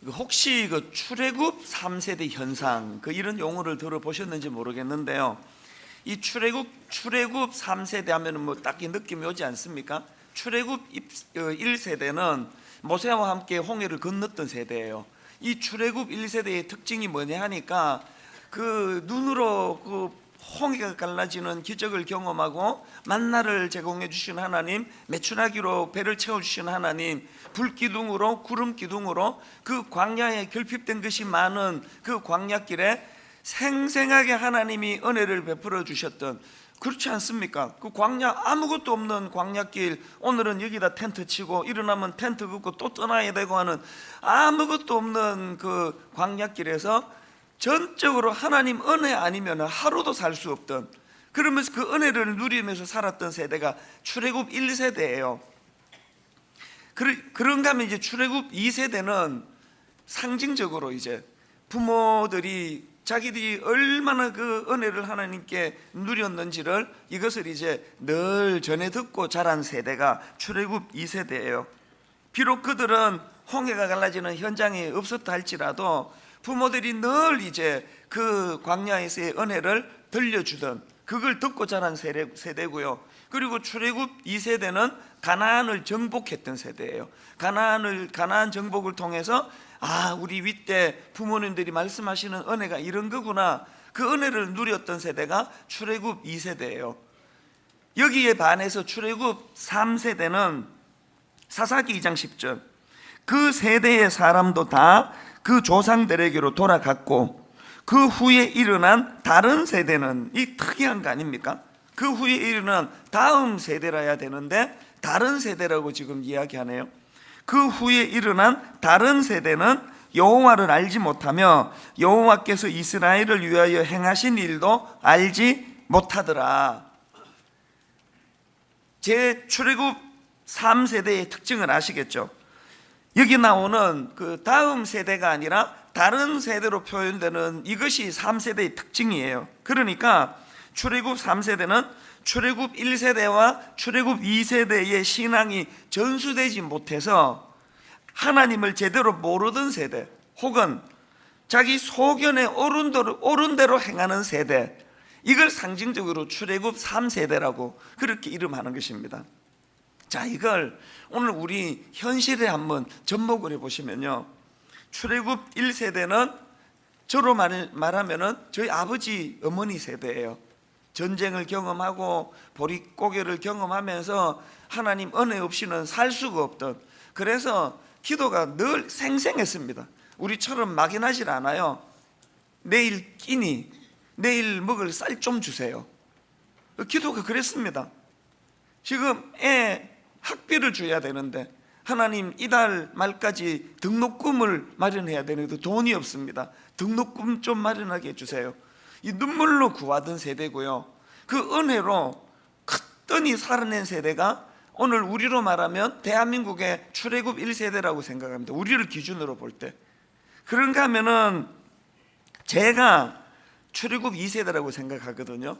혹시 출애굽 3세대 현상 이런 용어를 들어보셨는지 모르겠는데요. 이 출애굽 3세대 하면은 딱히 느낌이 오지 않습니까? 출애굽 1세대는 모세와 함께 홍해를 건넜던 세대예요. 이 출애굽 1세대의 특징이 뭐냐 하니까 눈으로 홍해가 갈라지는 기적을 경험하고 만나를 제공해 주신 하나님, 메추라기로 배를 채워 주신 하나님, 불기둥으로 구름 기둥으로 그 광야에 결핍된 것이 많은 그 광야길에 생생하게 하나님이 은혜를 베풀어 주셨던, 그렇지 않습니까? 그 광야, 아무것도 없는 광야길, 오늘은 여기다 텐트 치고 일어나면 텐트 긋고 또 떠나야 되고 하는 아무것도 없는 그 광야길에서 전적으로 하나님 은혜 아니면 하루도 살 수 없던, 그러면서 그 은혜를 누리면서 살았던 세대가 출애굽 1세대예요. 그런가 하면 이제 출애굽 2세대는 상징적으로 이제 부모들이 자기들이 얼마나 그 은혜를 하나님께 누렸는지를 이것을 이제 늘 전해 듣고 자란 세대가 출애굽 2세대예요. 비록 그들은 홍해가 갈라지는 현장에 없었다 할지라도 부모들이 늘 이제 그 광야에서의 은혜를 들려주던, 그걸 듣고 자란 세대고요. 그리고 출애굽 2세대는 가나안을 정복했던 세대예요. 가나안 정복을 통해서 우리 윗대 부모님들이 말씀하시는 은혜가 이런 거구나, 그 은혜를 누렸던 세대가 출애굽 2세대예요. 여기에 반해서 출애굽 3세대는 사사기 2장 10절, 그 세대의 사람도 다 그 조상들에게로 돌아갔고 그 후에 일어난 다른 세대는, 이 특이한 거 아닙니까? 그 후에 일어난 다음 세대라야 되는데 다른 세대라고 지금 이야기하네요. 그 후에 일어난 다른 세대는 여호와를 알지 못하며 여호와께서 이스라엘을 위하여 행하신 일도 알지 못하더라. 제 출애굽 3세대의 특징을 아시겠죠? 여기 나오는 그 다음 세대가 아니라 다른 세대로 표현되는 이것이 3세대의 특징이에요. 그러니까 출애굽 3세대는 출애굽 1세대와 출애굽 2세대의 신앙이 전수되지 못해서 하나님을 제대로 모르던 세대, 혹은 자기 소견에 옳은 대로 행하는 세대, 이걸 상징적으로 출애굽 3세대라고 그렇게 이름하는 것입니다. 자, 이걸 오늘 우리 현실에 한번 접목을 해보시면요, 출애굽 1세대는 저로 말하면은 저희 아버지 어머니 세대예요. 전쟁을 경험하고 보릿고개를 경험하면서 하나님 은혜 없이는 살 수가 없던, 그래서 기도가 늘 생생했습니다. 우리처럼 막연하질 않아요. 내일 끼니, 내일 먹을 쌀 좀 주세요. 기도가 그랬습니다. 지금 애 학비를 줘야 되는데 하나님 이달 말까지 등록금을 마련해야 되는데 돈이 없습니다. 등록금 좀 마련하게 해주세요. 이 눈물로 구하던 세대고요. 그 은혜로 크더니 살아낸 세대가 오늘 우리로 말하면 대한민국의 출애굽 1세대라고 생각합니다. 우리를 기준으로 볼 때. 그런가 하면은 제가 출애굽 2세대라고 생각하거든요.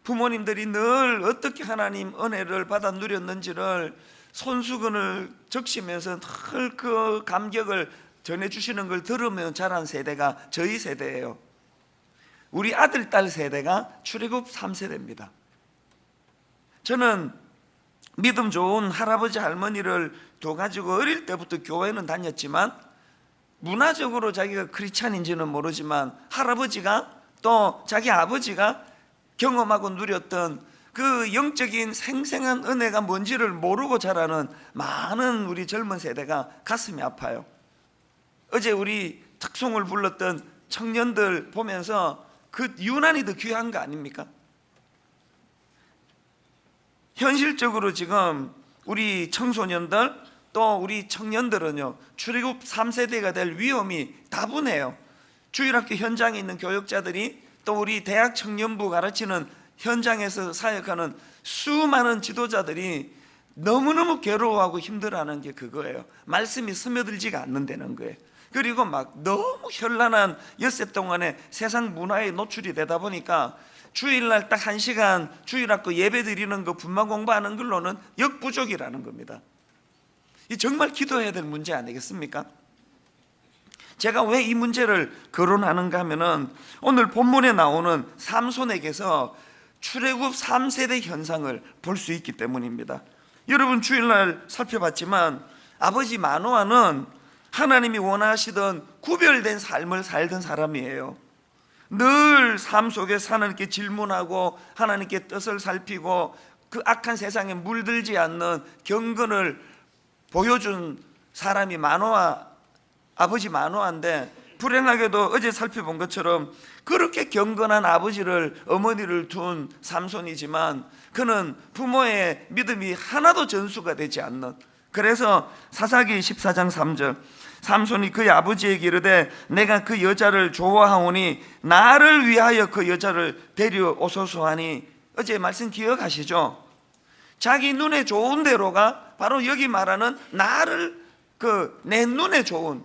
부모님들이 늘 어떻게 하나님 은혜를 받아 누렸는지를 손수건을 적시면서 늘 그 감격을 전해주시는 걸 들으면 자란 세대가 저희 세대예요. 우리 아들, 딸 세대가 출애굽 3세대입니다. 저는 믿음 좋은 할아버지, 할머니를 둬가지고 어릴 때부터 교회는 다녔지만, 문화적으로 자기가 크리스찬인지는 모르지만 할아버지가 또 자기 아버지가 경험하고 누렸던 그 영적인 생생한 은혜가 뭔지를 모르고 자라는 많은 우리 젊은 세대가 가슴이 아파요. 어제 우리 특송을 불렀던 청년들 보면서 그 유난히 더 귀한 거 아닙니까? 현실적으로 지금 우리 청소년들 또 우리 청년들은요, 출애굽 3세대가 될 위험이 다분해요. 주일학교 현장에 있는 교역자들이, 또 우리 대학 청년부 가르치는 현장에서 사역하는 수많은 지도자들이 너무너무 괴로워하고 힘들어하는 게 그거예요. 말씀이 스며들지가 않는다는 거예요. 그리고 막 너무 현란한 엿새 동안에 세상 문화에 노출이 되다 보니까 주일날 딱 1시간 주일학교 예배 드리는 거 분만 공부하는 걸로는 역부족이라는 겁니다. 이 정말 기도해야 될 문제 아니겠습니까? 제가 왜 이 문제를 거론하는가 하면은 오늘 본문에 나오는 삼손에게서 출애굽 3세대 현상을 볼 수 있기 때문입니다. 여러분 주일날 살펴봤지만 아버지 마노아는 하나님이 원하시던 구별된 삶을 살던 사람이에요. 늘 삶 속에서 하나님께 질문하고 하나님께 뜻을 살피고 그 악한 세상에 물들지 않는 경건을 보여준 사람이 아버지 마노아인데, 불행하게도 어제 살펴본 것처럼 그렇게 경건한 어머니를 둔 삼손이지만 그는 부모의 믿음이 하나도 전수가 되지 않는, 그래서 사사기 14장 3절 삼손이 그의 아버지에게 이르되 내가 그 여자를 좋아하오니 나를 위하여 그 여자를 데려오소서 하니, 어제 말씀 기억하시죠? 자기 눈에 좋은 대로가 바로 여기 말하는 내 눈에 좋은,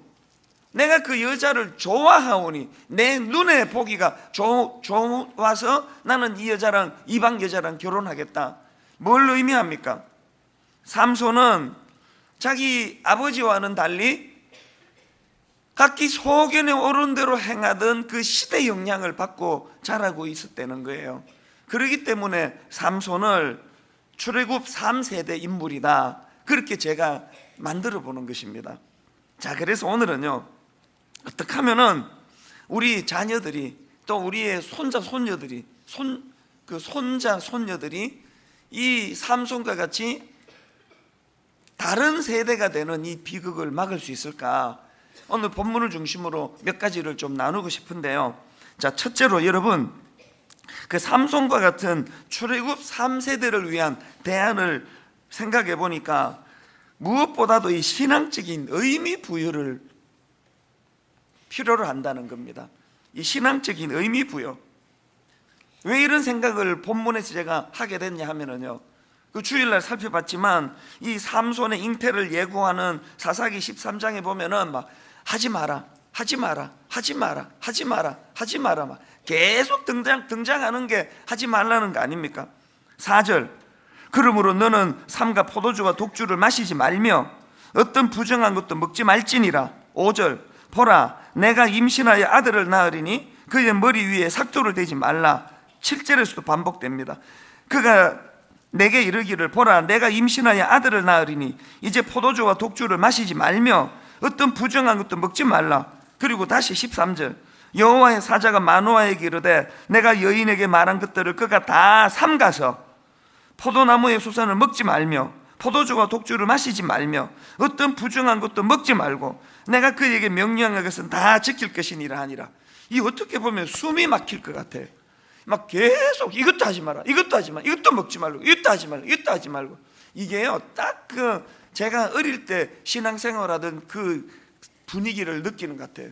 내가 그 여자를 좋아하오니 내 눈에 보기가 좋아서 나는 이 여자랑 이방 여자랑 결혼하겠다. 뭘 의미합니까? 삼손은 자기 아버지와는 달리 각기 소견에 오른 대로 행하던 그 시대 영향을 받고 자라고 있었다는 거예요. 그렇기 때문에 삼손을 출애굽 3세대 인물이다, 그렇게 제가 만들어 보는 것입니다. 자, 그래서 오늘은요, 어떻게 하면은 우리 자녀들이, 또 우리의 손자 손녀들이 이 삼손과 같이 다른 세대가 되는 이 비극을 막을 수 있을까? 오늘 본문을 중심으로 몇 가지를 좀 나누고 싶은데요. 자, 첫째로 여러분, 그 삼손과 같은 출애굽 3세대를 위한 대안을 생각해 보니까 무엇보다도 이 신앙적인 의미 부여를 필요로 한다는 겁니다. 이 신앙적인 의미 부여. 왜 이런 생각을 본문에서 제가 하게 됐냐 하면은요, 그 주일날 살펴봤지만 이 삼손의 잉태를 예고하는 사사기 13장에 보면은 막 하지 마라 막 계속 등장하는 게 하지 말라는 거 아닙니까? 4절 그러므로 너는 삼가 포도주와 독주를 마시지 말며 어떤 부정한 것도 먹지 말지니라. 5절 보라 내가 임신하여 아들을 낳으리니 그의 머리 위에 삭도를 대지 말라. 7절에서도 반복됩니다. 그가 내게 이르기를 보라 내가 임신하여 아들을 낳으리니 이제 포도주와 독주를 마시지 말며 어떤 부정한 것도 먹지 말라. 그리고 다시 13절 여호와의 사자가 마노아에게 이르되 내가 여인에게 말한 것들을 그가 다 삼가서 포도나무의 수산을 먹지 말며 포도주와 독주를 마시지 말며 어떤 부정한 것도 먹지 말고 내가 그에게 명령한 것은 다 지킬 것이니라 하니라. 이 어떻게 보면 숨이 막힐 것 같아요. 막 계속 이것도 하지 마라, 이것도 하지 마, 이것도 먹지 말고, 이것도 하지 말고, 이것도 하지 말고. 이게요, 딱 그 제가 어릴 때 신앙생활하던 그 분위기를 느끼는 것 같아요.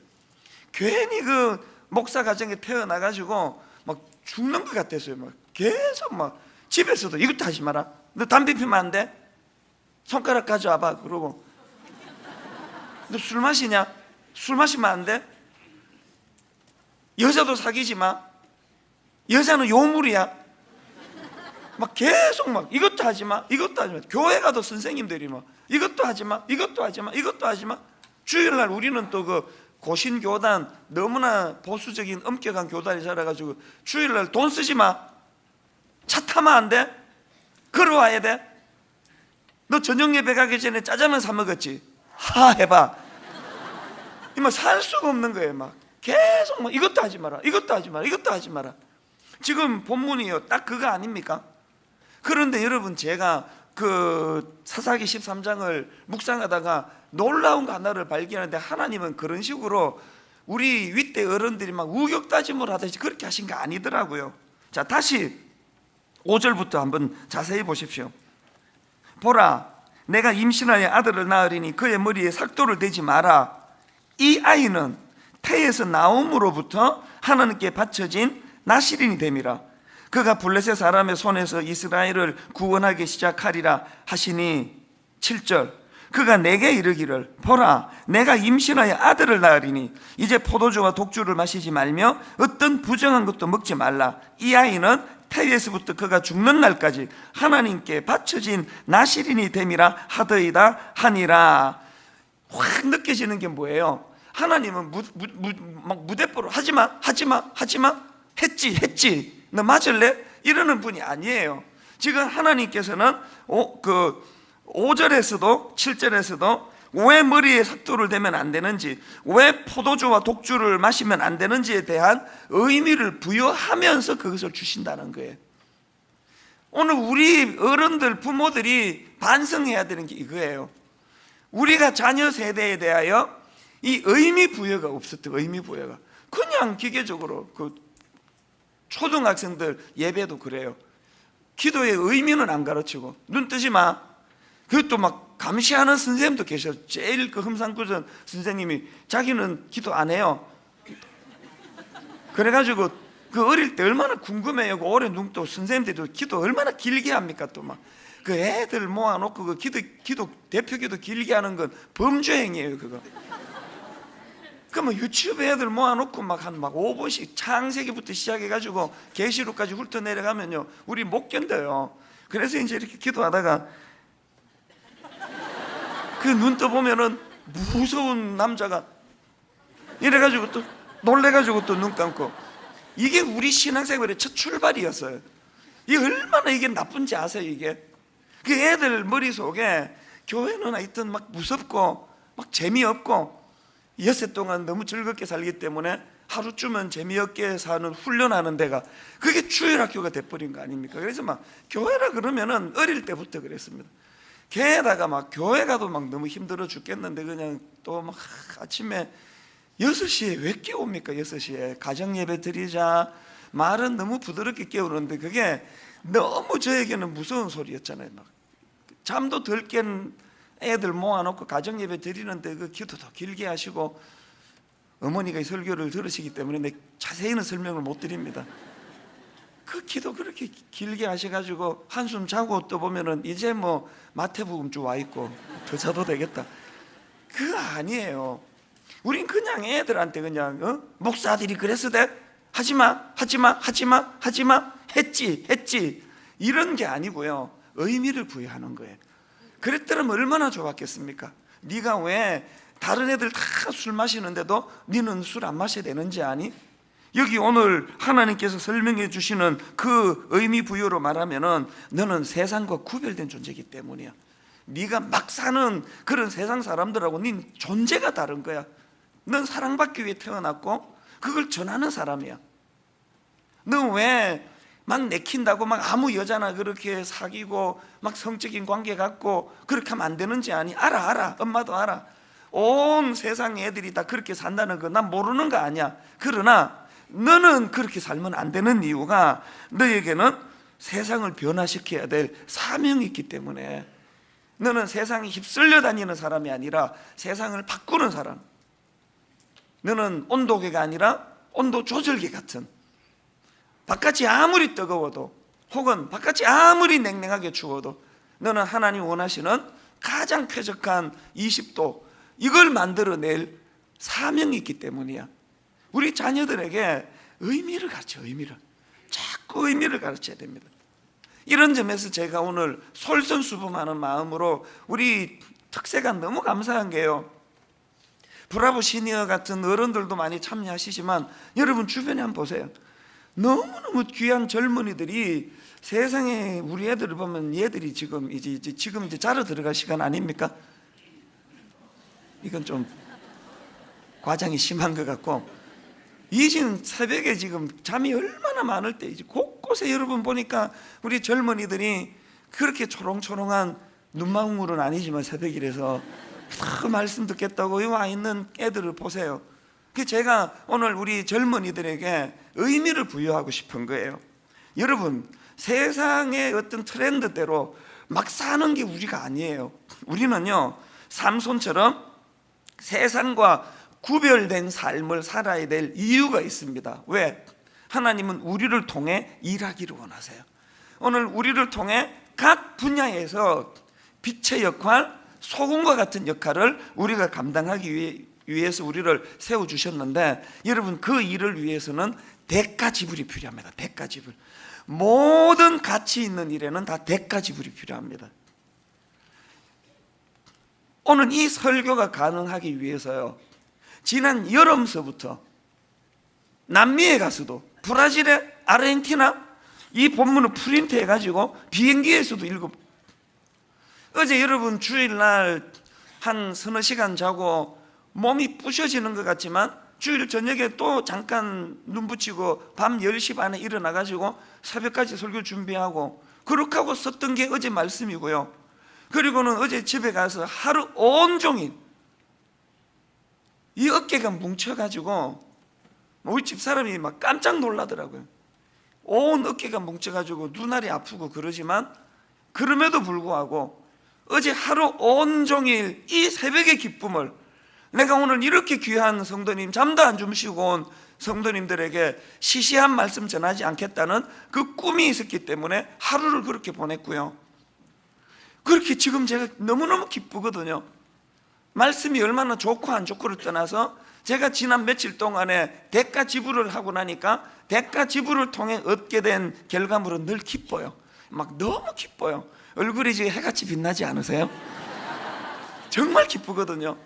괜히 그 목사 가정에 태어나가지고 막 죽는 것 같았어요. 막 계속 막 집에서도 이것도 하지 마라, 너 담배 피면 안 돼, 손가락 가져와봐, 그러고 너 술 마시냐, 술 마시면 안 돼, 여자도 사귀지 마, 여자는 요물이야. 막 계속 막 이것도 하지 마, 이것도 하지 마. 교회 가도 선생님들이 막 이것도 하지 마, 이것도 하지 마, 이것도 하지 마. 주일날 우리는 또 그 고신교단, 너무나 보수적인 엄격한 교단이 자라가지고 주일날 돈 쓰지 마, 차 타면 안 돼, 걸어와야 돼, 너 저녁 예배 가기 전에 짜장면 사 먹었지, 해봐. 막 살 수가 없는 거예요. 막 계속 막 이것도 하지 마라, 이것도 하지 마라, 이것도 하지 마라. 지금 본문이요, 딱 그거 아닙니까? 그런데 여러분, 제가 그 사사기 13장을 묵상하다가 놀라운 거 하나를 발견하는데, 하나님은 그런 식으로 우리 윗대 어른들이 막 우격다짐을 하듯이 그렇게 하신 거 아니더라고요. 자, 다시 5절부터 한번 자세히 보십시오. 보라 내가 임신하여 아들을 낳으리니 그의 머리에 삭도를 대지 마라. 이 아이는 태에서 나옴으로부터 하나님께 바쳐진 나실인이 됨이라. 그가 블레셋 사람의 손에서 이스라엘을 구원하기 시작하리라 하시니. 7절 그가 내게 이르기를 보라 내가 임신하여 아들을 낳으리니 이제 포도주와 독주를 마시지 말며 어떤 부정한 것도 먹지 말라. 이 아이는 태에서부터 그가 죽는 날까지 하나님께 바쳐진 나실인이 됨이라 하더이다 하니라. 확 느껴지는 게 뭐예요? 하나님은 막 무대뽀로 하지마 했지 너 맞을래? 이러는 분이 아니에요. 지금 하나님께서는 5절에서도 7절에서도 왜 머리에 삭도를 대면 안 되는지, 왜 포도주와 독주를 마시면 안 되는지에 대한 의미를 부여하면서 그것을 주신다는 거예요. 오늘 우리 어른들, 부모들이 반성해야 되는 게 이거예요. 우리가 자녀 세대에 대하여 이 의미 부여가 없었던, 의미 부여가 그냥 기계적으로 초등학생들 예배도 그래요. 기도의 의미는 안 가르치고 눈 뜨지 마. 그것도 막 감시하는 선생님도 계셔. 제일 흠상꾸전 선생님이 자기는 기도 안 해요. 그래가지고 어릴 때 얼마나 궁금해요. 오래 눈도 선생님들도 기도 얼마나 길게 합니까? 또 막 애들 모아놓고 기도 대표 기도 길게 하는 건 범죄 행위예요. 그거. 그러면 유치부 애들 모아놓고 막 5분씩 창세기부터 시작해가지고 계시록까지 훑어 내려가면요 우리 못 견뎌요. 그래서 이제 이렇게 기도하다가 눈 떠보면은 무서운 남자가 이래가지고 또 놀래가지고 또 눈 감고, 이게 우리 신앙생활의 첫 출발이었어요. 이게 얼마나 이게 나쁜지 아세요? 이게 애들 머릿속에 교회는 하여튼 막 무섭고 막 재미없고 엿새 동안 너무 즐겁게 살기 때문에 하루쯤은 재미없게 사는 훈련하는 데가 그게 주일학교가 돼버린 거 아닙니까? 그래서 막 교회라 그러면은 어릴 때부터 그랬습니다. 게다가 막 교회 가도 막 너무 힘들어 죽겠는데 그냥 또 막 아침에 6시에 왜 깨웁니까? 6시에 가정예배 드리자 말은 너무 부드럽게 깨우는데 그게 너무 저에게는 무서운 소리였잖아요. 막 잠도 덜 깬 애들 모아놓고 가정예배 드리는데 기도도 길게 하시고, 어머니가 이 설교를 들으시기 때문에 자세히는 설명을 못 드립니다. 기도 그렇게 길게 하셔가지고 한숨 자고 또 보면은 이제 뭐 마태복음주 와 있고 더 자도 되겠다. 그거 아니에요. 우린 그냥 애들한테 그냥 목사들이 그래서 돼? 하지마 했지 이런 게 아니고요, 의미를 부여하는 거예요. 그랬더라면 얼마나 좋았겠습니까? 네가 왜 다른 애들 다 술 마시는데도 너는 술 안 마셔야 되는지 아니? 여기 오늘 하나님께서 설명해 주시는 그 의미 부여로 말하면은 너는 세상과 구별된 존재이기 때문이야. 네가 막 사는 그런 세상 사람들하고 네 존재가 다른 거야. 넌 사랑받기 위해 태어났고 그걸 전하는 사람이야. 너 왜 막 내킨다고 막 아무 여자나 그렇게 사귀고 막 성적인 관계 갖고 그렇게 하면 안 되는지 아니? 알아. 엄마도 알아. 온 세상 애들이 다 그렇게 산다는 거 난 모르는 거 아니야. 그러나 너는 그렇게 살면 안 되는 이유가 너에게는 세상을 변화시켜야 될 사명이 있기 때문에. 너는 세상에 휩쓸려 다니는 사람이 아니라 세상을 바꾸는 사람. 너는 온도계가 아니라 온도 조절기 같은, 바깥이 아무리 뜨거워도 혹은 바깥이 아무리 냉랭하게 추워도 너는 하나님 원하시는 가장 쾌적한 20도 이걸 만들어낼 사명이 있기 때문이야. 우리 자녀들에게 의미를 가르쳐. 자꾸 의미를 가르쳐야 됩니다. 이런 점에서 제가 오늘 솔선수범하는 마음으로 우리 특세가 너무 감사한 게요, 브라보 시니어 같은 어른들도 많이 참여하시지만 여러분 주변에 한번 보세요. 너무너무 귀한 젊은이들이 세상에 우리 애들을 보면 얘들이 지금 이제 자러 들어갈 시간 아닙니까? 이건 좀 과장이 심한 것 같고, 이진 새벽에 지금 잠이 얼마나 많을 때 이제 곳곳에 여러분 보니까 우리 젊은이들이 그렇게 초롱초롱한 눈망울은 아니지만 새벽이라서 그 말씀 듣겠다고 와 있는 애들을 보세요. 제가 오늘 우리 젊은이들에게 의미를 부여하고 싶은 거예요. 여러분, 세상의 어떤 트렌드대로 막 사는 게 우리가 아니에요. 우리는요, 삼손처럼 세상과 구별된 삶을 살아야 될 이유가 있습니다. 왜? 하나님은 우리를 통해 일하기를 원하세요. 오늘 우리를 통해 각 분야에서 빛의 역할, 소금과 같은 역할을 우리가 감당하기 위해서 우리를 세워주셨는데, 여러분 그 일을 위해서는 대가 지불이 필요합니다. 대가 지불. 모든 가치 있는 일에는 다 대가 지불이 필요합니다. 오늘 이 설교가 가능하기 위해서요, 지난 여름서부터 남미에 가서도 브라질의 아르헨티나 이 본문을 프린트 해가지고 비행기에서도 읽어. 어제 여러분 주일날 한 서너 시간 자고 몸이 부셔지는 것 같지만 주일 저녁에 또 잠깐 눈 붙이고 밤 10시 반에 일어나가지고 새벽까지 설교 준비하고 그렇게 하고 썼던 게 어제 말씀이고요. 그리고는 어제 집에 가서 하루 온종일 이 어깨가 뭉쳐가지고 우리 집 사람이 막 깜짝 놀라더라고요. 온 어깨가 뭉쳐가지고 눈알이 아프고 그러지만 그럼에도 불구하고 어제 하루 온종일 이 새벽의 기쁨을 내가 오늘 이렇게 귀한 성도님, 잠도 안 주무시고 온 성도님들에게 시시한 말씀 전하지 않겠다는 그 꿈이 있었기 때문에 하루를 그렇게 보냈고요. 그렇게 지금 제가 너무너무 기쁘거든요. 말씀이 얼마나 좋고 안 좋고를 떠나서 제가 지난 며칠 동안에 대가 지불을 하고 나니까 대가 지불을 통해 얻게 된 결과물은 늘 기뻐요. 막 너무 기뻐요. 얼굴이 지금 해같이 빛나지 않으세요? 정말 기쁘거든요.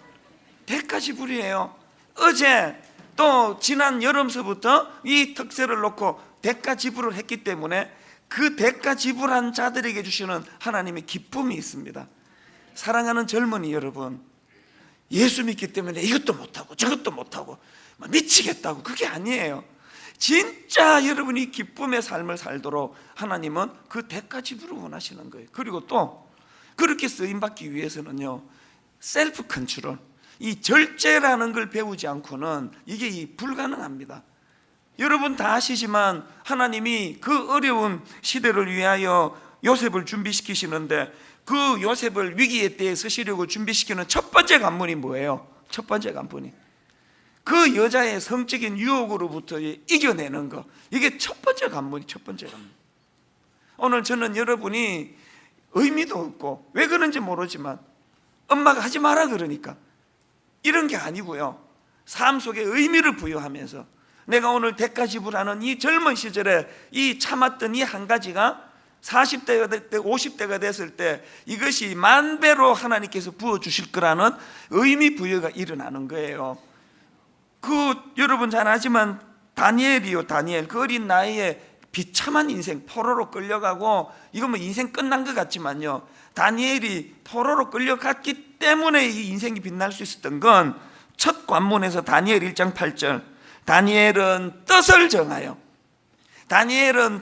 대가 지불이에요. 어제 또 지난 여름서부터 이 특세를 놓고 대가 지불을 했기 때문에 그 대가 지불한 자들에게 주시는 하나님의 기쁨이 있습니다. 사랑하는 젊은이 여러분, 예수 믿기 때문에 이것도 못하고 저것도 못하고 미치겠다고 그게 아니에요. 진짜 여러분이 기쁨의 삶을 살도록 하나님은 그 대가 지불을 원하시는 거예요. 그리고 또 그렇게 쓰임받기 위해서는요, 셀프 컨트롤, 이 절제라는 걸 배우지 않고는 이게 불가능합니다. 여러분 다 아시지만 하나님이 그 어려운 시대를 위하여 요셉을 준비시키시는데 그 요셉을 위기에 때에 쓰시려고 준비시키는 첫 번째 관문이 뭐예요? 첫 번째 관문이 그 여자의 성적인 유혹으로부터 이겨내는 거. 이게 첫 번째 관문이 첫 번째 관문. 오늘 저는 여러분이 의미도 없고 왜 그런지 모르지만 엄마가 하지 마라 그러니까 이런 게 아니고요, 삶 속에 의미를 부여하면서 내가 오늘 대가 지불하는 이 젊은 시절에 이 참았던 이 한 가지가 40대가 될 때 50대가 됐을 때 이것이 만배로 하나님께서 부어주실 거라는 의미 부여가 일어나는 거예요. 그 여러분 잘 아지만 다니엘이요, 다니엘 그 어린 나이에 비참한 인생, 포로로 끌려가고 이건 뭐 인생 끝난 것 같지만요, 다니엘이 포로로 끌려갔기 때문에 이 인생이 빛날 수 있었던 건 첫 관문에서 다니엘 1장 8절 다니엘은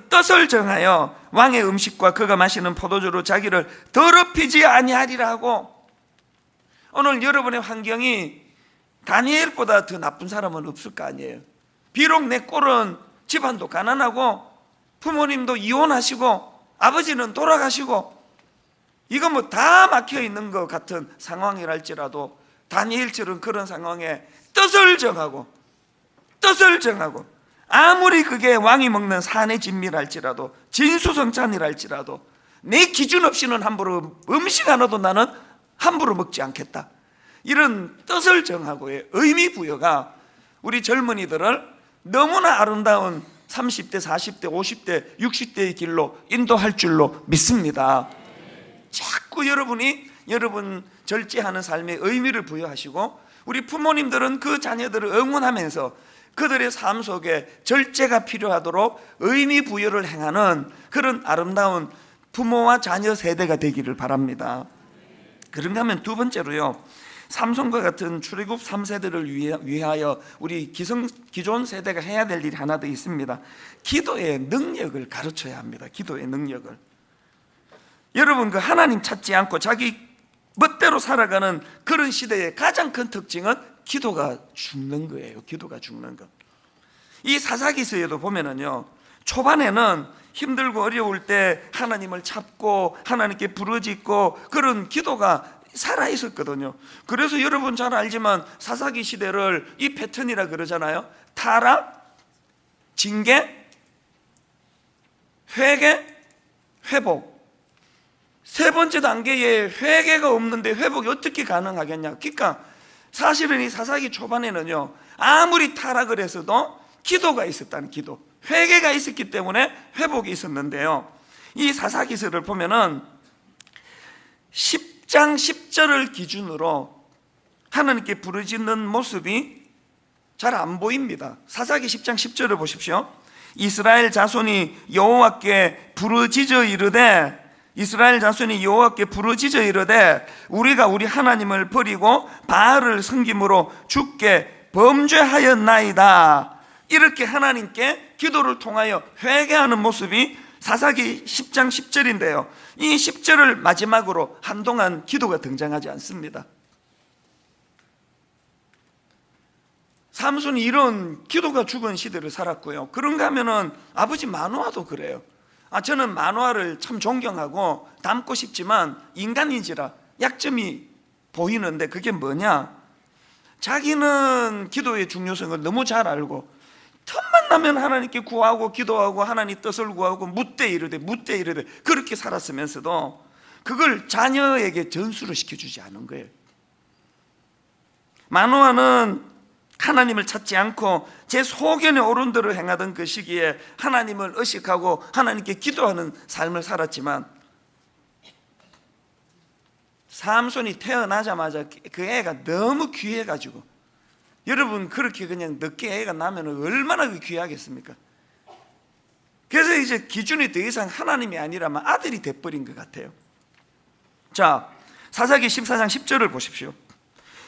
뜻을 정하여 왕의 음식과 그가 마시는 포도주로 자기를 더럽히지 아니하리라 하고, 오늘 여러분의 환경이 다니엘보다 더 나쁜 사람은 없을 거 아니에요. 비록 내 꼴은 집안도 가난하고 부모님도 이혼하시고 아버지는 돌아가시고 이거 뭐 다 막혀 있는 것 같은 상황이랄지라도 다니엘처럼 그런 상황에 뜻을 정하고 아무리 그게 왕이 먹는 산의 진미랄지라도 진수성찬이랄지라도 내 기준 없이는 함부로 음식 하나도 나는 함부로 먹지 않겠다, 이런 뜻을 정하고의 의미 부여가 우리 젊은이들을 너무나 아름다운 30대, 40대, 50대, 60대의 길로 인도할 줄로 믿습니다. 자꾸 여러분 절제하는 삶에 의미를 부여하시고 우리 부모님들은 그 자녀들을 응원하면서 그들의 삶 속에 절제가 필요하도록 의미 부여를 행하는 그런 아름다운 부모와 자녀 세대가 되기를 바랍니다. 그런가 하면 두 번째로요, 삼손과 같은 출애굽 3세대를 위하여 우리 기존 세대가 해야 될 일이 하나 더 있습니다. 기도의 능력을 가르쳐야 합니다. 기도의 능력을. 여러분 그 하나님 찾지 않고 자기 멋대로 살아가는 그런 시대의 가장 큰 특징은 기도가 죽는 거예요. 기도가 죽는 것. 이 사사기서에도 보면은요, 초반에는 힘들고 어려울 때 하나님을 찾고 하나님께 부르짖고 그런 기도가 살아 있었거든요. 그래서 여러분 잘 알지만 사사기 시대를 이 패턴이라 그러잖아요. 타락, 징계, 회개, 회복. 세 번째 단계에 회개가 없는데 회복이 어떻게 가능하겠냐. 그러니까 사실은 이 사사기 초반에는요, 아무리 타락을 했어도 기도가 있었다는 기도, 회개가 있었기 때문에 회복이 있었는데요, 이 사사기서를 보면은 10장 10절을 기준으로 하나님께 부르짖는 모습이 잘 안 보입니다. 사사기 10장 10절을 보십시오. 이스라엘 자손이 여호와께 부르짖어 이르되, 이스라엘 자손이 여호와께 부르짖어 이르되 우리가 우리 하나님을 버리고 바알을 섬김으로 주께 범죄하였나이다. 이렇게 하나님께 기도를 통하여 회개하는 모습이 사사기 10장 10절인데요 이 10절을 마지막으로 한동안 기도가 등장하지 않습니다. 삼손이 이런 기도가 죽은 시대를 살았고요. 그런가 하면은 아버지 마노아도 그래요. 저는 마노아를 참 존경하고 닮고 싶지만 인간인지라 약점이 보이는데, 그게 뭐냐? 자기는 기도의 중요성을 너무 잘 알고 틈만 나면 하나님께 구하고 기도하고 하나님 뜻을 구하고 묻되 이르되 그렇게 살았으면서도 그걸 자녀에게 전수를 시켜주지 않은 거예요. 마노아는 하나님을 찾지 않고 제 소견에 오른 대로 행하던 그 시기에 하나님을 의식하고 하나님께 기도하는 삶을 살았지만, 삼손이 태어나자마자 그 애가 너무 귀해가지고, 여러분 그렇게 그냥 늦게 애가 나면 얼마나 귀하겠습니까? 그래서 이제 기준이 더 이상 하나님이 아니라면 아들이 돼버린 것 같아요. 자, 사사기 14장 10절을 보십시오.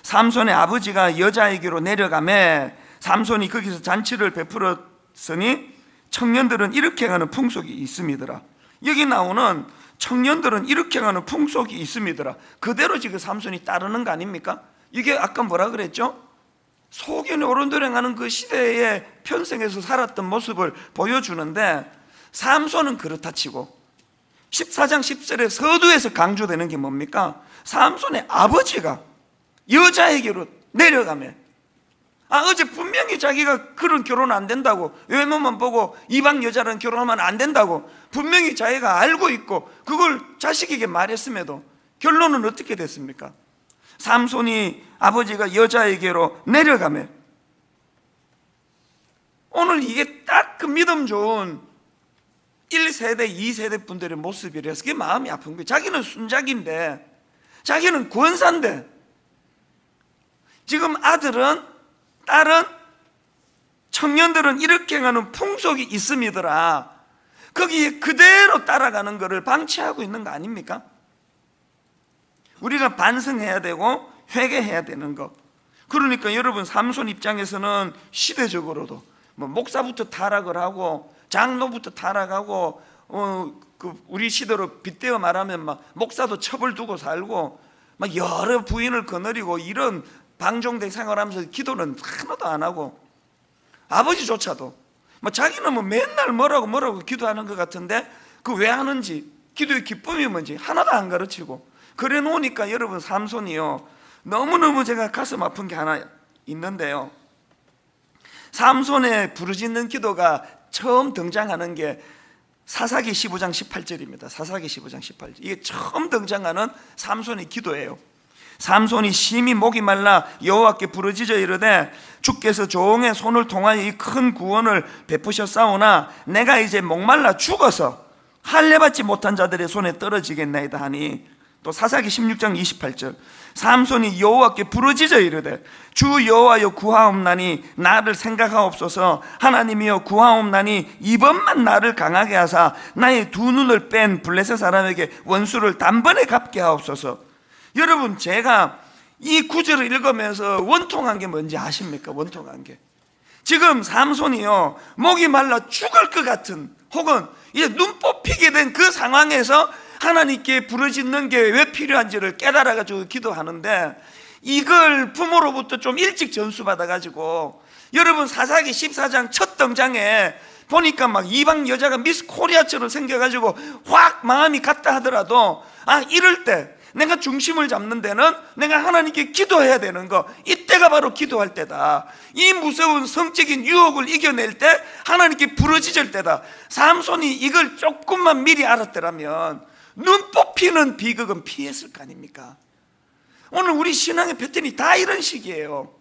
삼손의 아버지가 여자에게로 내려가매 삼손이 거기서 잔치를 베풀었으니 청년들은 이렇게 행하는 풍속이 있음이더라. 여기 나오는 청년들은 이렇게 행하는 풍속이 있음이더라, 그대로 지금 삼손이 따르는 거 아닙니까? 이게 아까 뭐라 그랬죠? 소견에 오른 대로 행하는 그 시대에 편성해서 살았던 모습을 보여주는데, 삼손은 그렇다 치고 14장 10절에 서두에서 강조되는 게 뭡니까? 삼손의 아버지가 여자에게로 내려가면, 어제 분명히 자기가 그런 결혼 안 된다고, 외모만 보고 이방 여자랑 결혼하면 안 된다고 분명히 자기가 알고 있고 그걸 자식에게 말했음에도 결론은 어떻게 됐습니까? 삼손이 아버지가 여자에게로 내려가면, 오늘 이게 딱 그 믿음 좋은 1세대 2세대 분들의 모습이라서 그게 마음이 아픈 거예요. 자기는 순작인데, 자기는 권사인데, 지금 아들은, 딸은, 청년들은 이렇게 행하는 풍속이 있음이더라, 거기에 그대로 따라가는 것을 방치하고 있는 거 아닙니까? 우리가 반성해야 되고 회개해야 되는 것. 그러니까 여러분, 삼손 입장에서는 시대적으로도 목사부터 타락을 하고 장로부터 타락하고 우리 시대로 빗대어 말하면 목사도 첩을 두고 살고 여러 부인을 거느리고 이런 방종된 생활하면서 기도는 하나도 안 하고, 아버지조차도 자기는 맨날 뭐라고 기도하는 것 같은데 그 왜 하는지, 기도의 기쁨이 뭔지 하나도 안 가르치고 그래 놓으니까 여러분, 삼손이요, 너무너무 제가 가슴 아픈 게 하나 있는데요, 삼손의 부르짖는 기도가 처음 등장하는 게 사사기 15장 18절입니다. 사사기 15장 18절, 이게 처음 등장하는 삼손의 기도예요. 삼손이 심히 목이 말라 여호와께 부르짖어 이르되 주께서 종의 손을 통하여 이 큰 구원을 베푸셨사오나 내가 이제 목말라 죽어서 할례받지 못한 자들의 손에 떨어지겠나이다 하니, 또 사사기 16장 28절, 삼손이 여호와께 부르짖어 이르되 주 여호와여 구하옵나니 나를 생각하옵소서. 하나님이여 구하옵나니 이번만 나를 강하게 하사 나의 두 눈을 뺀 블레셋 사람에게 원수를 단번에 갚게 하옵소서. 여러분, 제가 이 구절을 읽으면서 원통한 게 뭔지 아십니까? 원통한 게, 지금 삼손이요, 목이 말라 죽을 것 같은, 혹은 이제 눈 뽑히게 된 그 상황에서 하나님께 부르짖는 게 왜 필요한지를 깨달아가지고 기도하는데, 이걸 부모로부터 좀 일찍 전수받아가지고, 여러분 사사기 14장 첫 등장에 보니까 이방 여자가 미스 코리아처럼 생겨가지고 확 마음이 갔다 하더라도, 이럴 때 내가 중심을 잡는 데는 내가 하나님께 기도해야 되는 거, 이때가 바로 기도할 때다. 이 무서운 성적인 유혹을 이겨낼 때 하나님께 부르짖을 때다. 삼손이 이걸 조금만 미리 알았더라면 눈 뽑히는 비극은 피했을 거 아닙니까? 오늘 우리 신앙의 패턴이 다 이런 식이에요.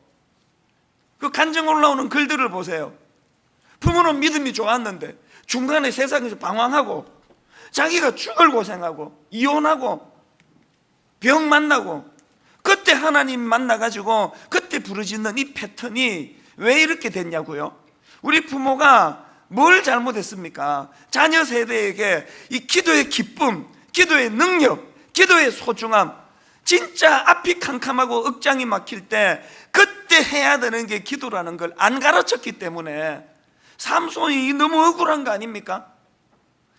그 간증 올라오는 글들을 보세요. 부모는 믿음이 좋았는데 중간에 세상에서 방황하고 자기가 죽을 고생하고 이혼하고 병 만나고, 그때 하나님 만나가지고 그때 부르짖는 이 패턴이 왜 이렇게 됐냐고요? 우리 부모가 뭘 잘못했습니까? 자녀 세대에게 이 기도의 기쁨, 기도의 능력, 기도의 소중함, 진짜 앞이 캄캄하고 억장이 막힐 때 그때 해야 되는 게 기도라는 걸 안 가르쳤기 때문에 삼손이 너무 억울한 거 아닙니까?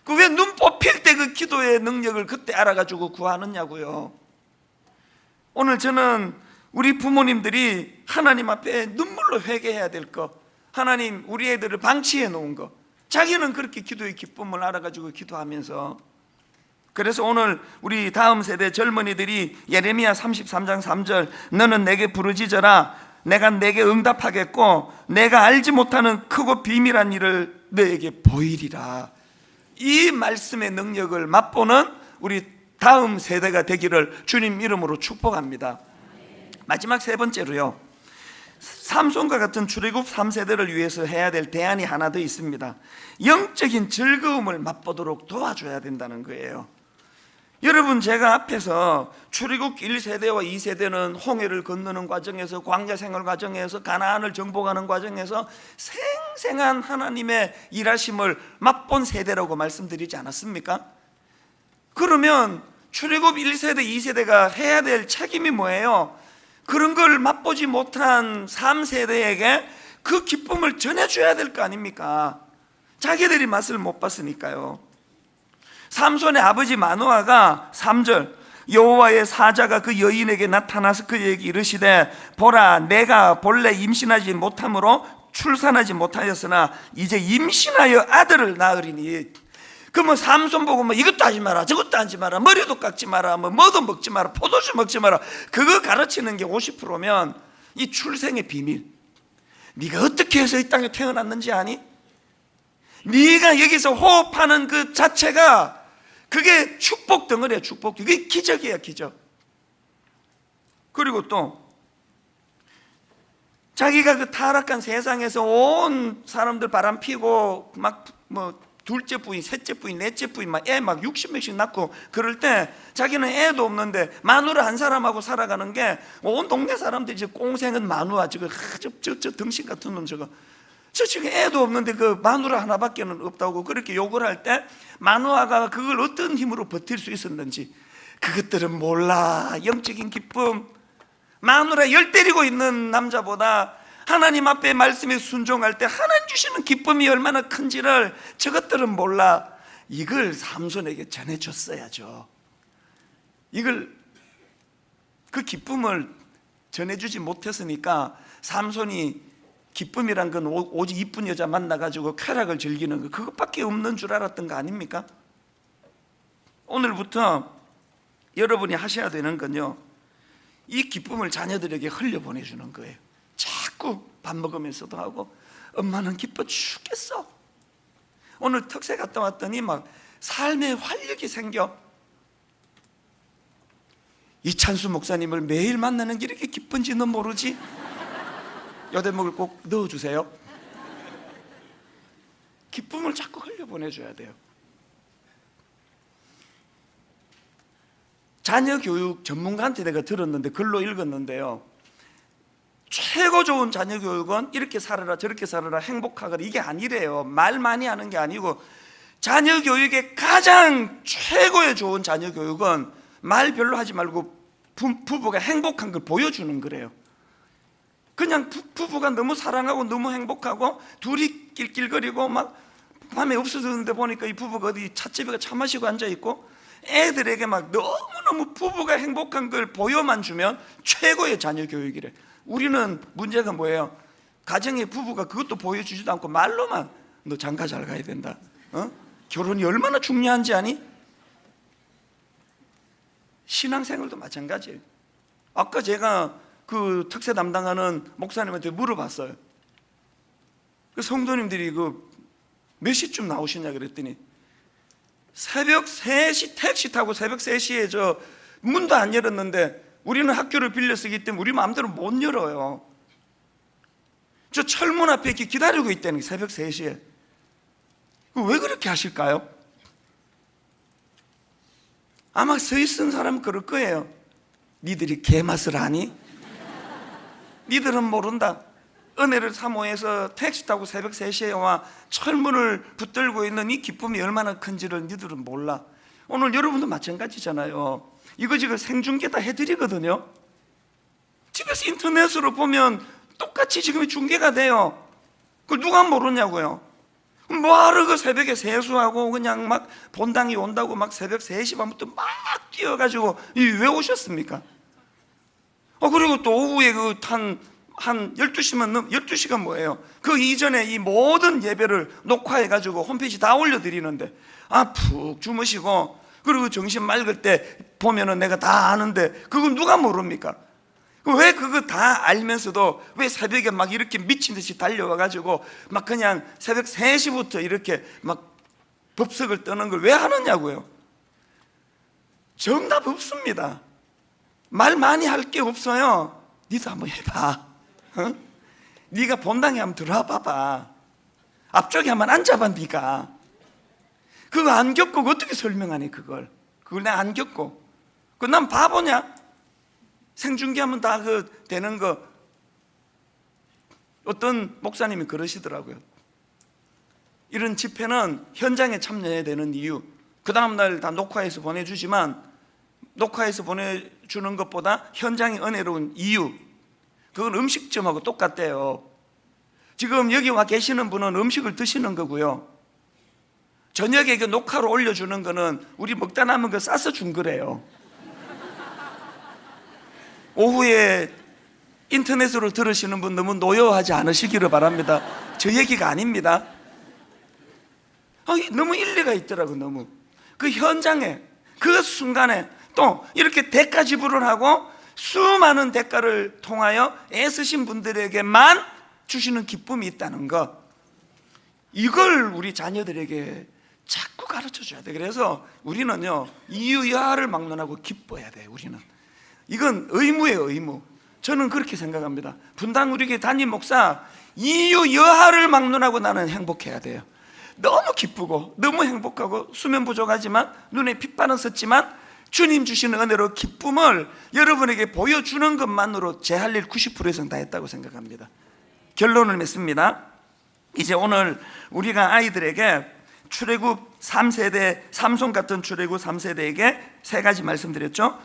그 왜 눈 뽑힐 때 그 기도의 능력을 그때 알아가지고 구하느냐고요. 오늘 저는 우리 부모님들이 하나님 앞에 눈물로 회개해야 될 거, 하나님 우리 애들을 방치해 놓은 거, 자기는 그렇게 기도의 기쁨을 알아가지고 기도하면서, 그래서 오늘 우리 다음 세대 젊은이들이 예레미야 33장 3절 너는 내게 부르짖어라 내가 내게 응답하겠고 내가 알지 못하는 크고 비밀한 일을 너에게 보이리라, 이 말씀의 능력을 맛보는 우리 다음 세대가 되기를 주님 이름으로 축복합니다. 마지막 세 번째로요, 삼손과 같은 출애굽 3세대를 위해서 해야 될 대안이 하나 더 있습니다. 영적인 즐거움을 맛보도록 도와줘야 된다는 거예요. 여러분, 제가 앞에서 출애굽 1세대와 2세대는 홍해를 건너는 과정에서, 광야 생활 과정에서, 가나안을 정복하는 과정에서 생생한 하나님의 일하심을 맛본 세대라고 말씀드리지 않았습니까? 그러면 출애굽 1세대, 2세대가 해야 될 책임이 뭐예요? 그런 걸 맛보지 못한 3세대에게 그 기쁨을 전해줘야 될 거 아닙니까? 자기들이 맛을 못 봤으니까요. 삼손의 아버지 마노아가 3절 여호와의 사자가 그 여인에게 나타나서 그에게 이르시되 보라 내가 본래 임신하지 못함으로 출산하지 못하였으나 이제 임신하여 아들을 낳으리니. 그러면 삼손 보고 뭐 이것도 하지 마라 저것도 하지 마라 머리도 깎지 마라 뭐도 먹지 마라 포도주 먹지 마라 그거 가르치는 게 50%면 이 출생의 비밀, 네가 어떻게 해서 이 땅에 태어났는지 아니? 네가 여기서 호흡하는 그 자체가 그게 축복 덩어리야. 축복, 그게 기적이야, 기적. 그리고 또 자기가 그 타락한 세상에서 온 사람들 바람 피고 막 뭐 둘째 부인, 셋째 부인, 넷째 부인 막 애 막 60명씩 낳고 그럴 때 자기는 애도 없는데 마누라 한 사람하고 살아가는 게 온 동네 사람들이 이제 꽁생은 마누라 저거 저 등신 같은 놈 저거 저 지금 애도 없는데 그 마누라 하나밖에는 없다고 그렇게 욕을 할 때 마누아가 그걸 어떤 힘으로 버틸 수 있었는지 그것들은 몰라. 영적인 기쁨, 마누라 열 때리고 있는 남자보다 하나님 앞에 말씀에 순종할 때 하나님 주시는 기쁨이 얼마나 큰지를 저것들은 몰라. 이걸 삼손에게 전해줬어야죠. 이걸 그 기쁨을 전해주지 못했으니까 삼손이 기쁨이란 건 오직 이쁜 여자 만나가지고 쾌락을 즐기는 거 그것밖에 없는 줄 알았던 거 아닙니까? 오늘부터 여러분이 하셔야 되는 건요, 이 기쁨을 자녀들에게 흘려보내주는 거예요. 자꾸 밥 먹으면서도 하고 엄마는 기뻐 죽겠어. 오늘 특세 갔다 왔더니 막 삶의 활력이 생겨. 이찬수 목사님을 매일 만나는 게 이렇게 기쁜지는 모르지. 여대목을 꼭 넣어주세요. 기쁨을 자꾸 흘려보내줘야 돼요. 자녀 교육 전문가한테 내가 들었는데 글로 읽었는데요, 최고 좋은 자녀 교육은 이렇게 살아라 저렇게 살아라 행복하거라 이게 아니래요. 말 많이 하는 게 아니고 자녀 교육의 가장 최고의 좋은 자녀 교육은 말 별로 하지 말고 부부가 행복한 걸 보여주는 거래요. 그냥 부부가 너무 사랑하고 너무 행복하고 둘이 낄낄거리고 막 밤에 없어졌는데 보니까 이 부부가 어디 찻집에 차 마시고 앉아있고 애들에게 막 너무너무 부부가 행복한 걸 보여만 주면 최고의 자녀 교육이래. 우리는 문제가 뭐예요? 가정의 부부가 그것도 보여주지도 않고 말로만 너 장가 잘 가야 된다, 결혼이 얼마나 중요한지 아니? 신앙생활도 마찬가지예요. 아까 제가 그 특세 담당하는 목사님한테 물어봤어요. 그 성도님들이 그 몇 시쯤 나오시냐 그랬더니 새벽 3시 택시 타고 새벽 3시에 저 문도 안 열었는데 우리는 학교를 빌려 쓰기 때문에 우리 마음대로 못 열어요. 저 철문 앞에 이렇게 기다리고 있다는 게 새벽 3시에. 왜 그렇게 하실까요? 아마 서 있은 사람은 그럴 거예요. 니들이 개맛을 아니? 니들은 모른다. 은혜를 사모해서 택시 타고 새벽 3시에 와 철문을 붙들고 있는 이 기쁨이 얼마나 큰지를 너희들은 몰라. 오늘 여러분도 마찬가지잖아요. 이거 지금 생중계 다 해드리거든요. 집에서 인터넷으로 보면 똑같이 지금 중계가 돼요. 그걸 누가 모르냐고요. 뭐하러 그 새벽에 세수하고 그냥 막 본당이 온다고 막 새벽 3시 반부터 막 뛰어가지고 왜 오셨습니까? 그리고 또 오후에 한 12시만 12시간 뭐예요? 그 이전에 이 모든 예배를 녹화해가지고 홈페이지 다 올려드리는데 푹 주무시고 그리고 정신 맑을 때 보면은 내가 다 아는데 그걸 누가 모릅니까? 왜 그거 다 알면서도 왜 새벽에 막 이렇게 미친 듯이 달려와가지고 막 그냥 새벽 3시부터 이렇게 막 법석을 떠는 걸 왜 하느냐고요? 정답 없습니다. 말 많이 할 게 없어요. 니도 한번 해봐. 네가 본당에 한번 들어와 봐봐. 앞쪽에 한번 앉아봐. 네가 그거 안 겪고 어떻게 설명하니? 그걸 내가 안 겪고 난 바보냐? 생중계하면 다 되는 거. 어떤 목사님이 그러시더라고요. 이런 집회는 현장에 참여해야 되는 이유, 그 다음날 다 녹화해서 보내주지만 녹화해서 보내주는 것보다 현장이 은혜로운 이유, 그건 음식점하고 똑같대요. 지금 여기 와 계시는 분은 음식을 드시는 거고요, 저녁에 그 녹화로 올려주는 거는 우리 먹다 남은 거 싸서 준 거래요. 오후에 인터넷으로 들으시는 분 너무 노여워하지 않으시기를 바랍니다. 저 얘기가 아닙니다. 너무 일리가 있더라고. 너무 그 현장에 그 순간에 또 이렇게 대가 지불을 하고 수많은 대가를 통하여 애쓰신 분들에게만 주시는 기쁨이 있다는 것, 이걸 우리 자녀들에게 자꾸 가르쳐줘야 돼. 그래서 우리는요, 이유여하를 막론하고 기뻐해야 돼요. 우리는 이건 의무예요, 의무. 저는 그렇게 생각합니다. 분당 우리 교회 담임 목사, 이유여하를 막론하고 나는 행복해야 돼요. 너무 기쁘고 너무 행복하고 수면 부족하지만 눈에 핏바람 섰지만 주님 주시는 은혜로 기쁨을 여러분에게 보여주는 것만으로 제 할 일 90% 이상 다 했다고 생각합니다. 결론을 맺습니다. 이제 오늘 우리가 아이들에게 출애굽 3세대, 삼손 같은 출애굽 3세대에게 3가지 말씀드렸죠.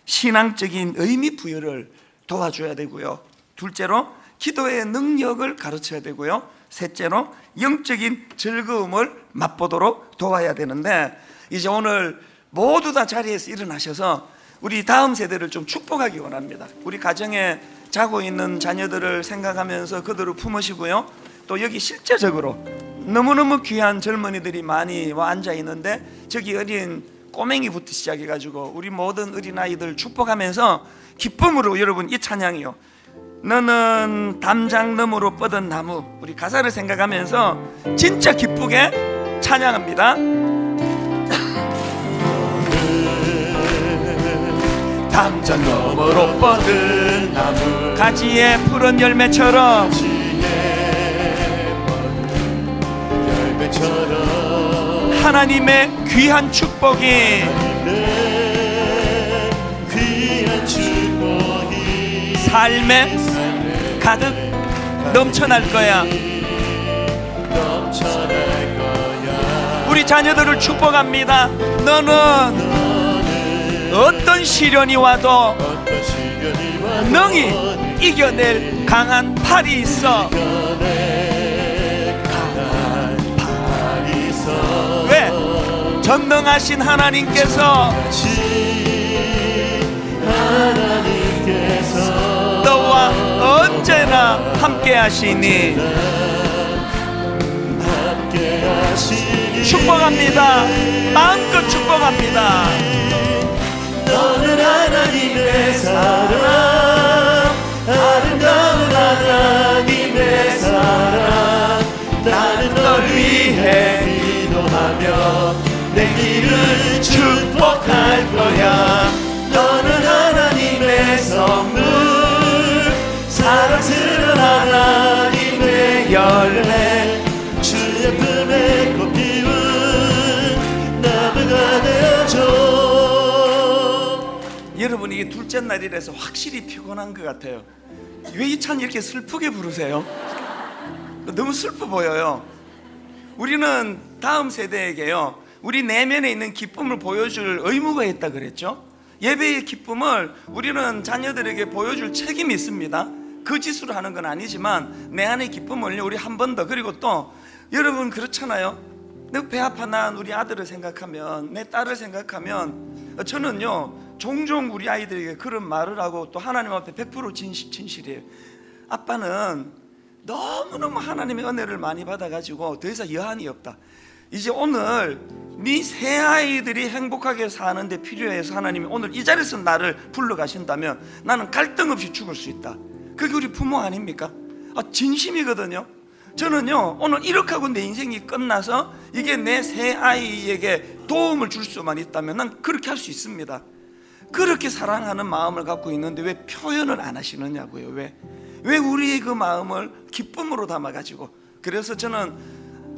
신앙적인 의미 부여를 도와줘야 되고요, 둘째로 기도의 능력을 가르쳐야 되고요, 셋째로 영적인 즐거움을 맛보도록 도와야 되는데, 이제 오늘 모두 다 자리에서 일어나셔서 우리 다음 세대를 좀 축복하기 원합니다. 우리 가정에 자고 있는 자녀들을 생각하면서 그들을 품으시고요, 또 여기 실제적으로 너무너무 귀한 젊은이들이 많이 와 앉아 있는데 저기 어린 꼬맹이부터 시작해가지고 우리 모든 어린아이들 축복하면서 기쁨으로 여러분 이 찬양이요, 너는 담장 너머로 뻗은 나무, 우리 가사를 생각하면서 진짜 기쁘게 찬양합니다. 담장 너머로 뻗은 나무, 가지에 푸른 열매처럼, 하나님의 귀한 축복이 삶에 가득 넘쳐날 거야. 우리 자녀들을 축복합니다. 너는 어떤 시련이 와도 능히 이겨낼 강한 팔이 있어. 왜? 전능하신 하나님께서 너와 언제나 함께 하시니 축복합니다. 마음껏 축복합니다. 너는 하나님의 사랑, 아름다운 하나님의 사랑. 나는 널 위해 기도하며 내 길을 축복할 거야. 너는 하나님의 선물, 사랑스러운 하나님의 열매, 주의 품에 꽃 피운 나무가 되어줘. 여러분, 이게 둘째 날이라서 확실히 피곤한 것 같아요. 왜 이 찬 이렇게 슬프게 부르세요? 너무 슬퍼 보여요. 우리는 다음 세대에게요, 우리 내면에 있는 기쁨을 보여줄 의무가 있다 그랬죠. 예배의 기쁨을 우리는 자녀들에게 보여줄 책임이 있습니다. 거짓으로 하는 건 아니지만 내 안의 기쁨을 우리 한 번 더, 그리고 또 여러분 그렇잖아요. 내 배 아파 난 우리 아들을 생각하면, 내 딸을 생각하면 저는요 종종 우리 아이들에게 그런 말을 하고, 또 하나님 앞에 100% 진실이에요. 아빠는 너무너무 하나님의 은혜를 많이 받아가지고 더 이상 여한이 없다. 이제 오늘 네 새 아이들이 행복하게 사는데 필요해서 하나님이 오늘 이 자리에서 나를 불러가신다면 나는 갈등 없이 죽을 수 있다. 그게 우리 부모 아닙니까? 진심이거든요. 저는요 오늘 이렇게 하고 내 인생이 끝나서 이게 내 새 아이에게 도움을 줄 수만 있다면 난 그렇게 할 수 있습니다. 그렇게 사랑하는 마음을 갖고 있는데 왜 표현을 안 하시느냐고요. 왜 우리의 그 마음을 기쁨으로 담아가지고. 그래서 저는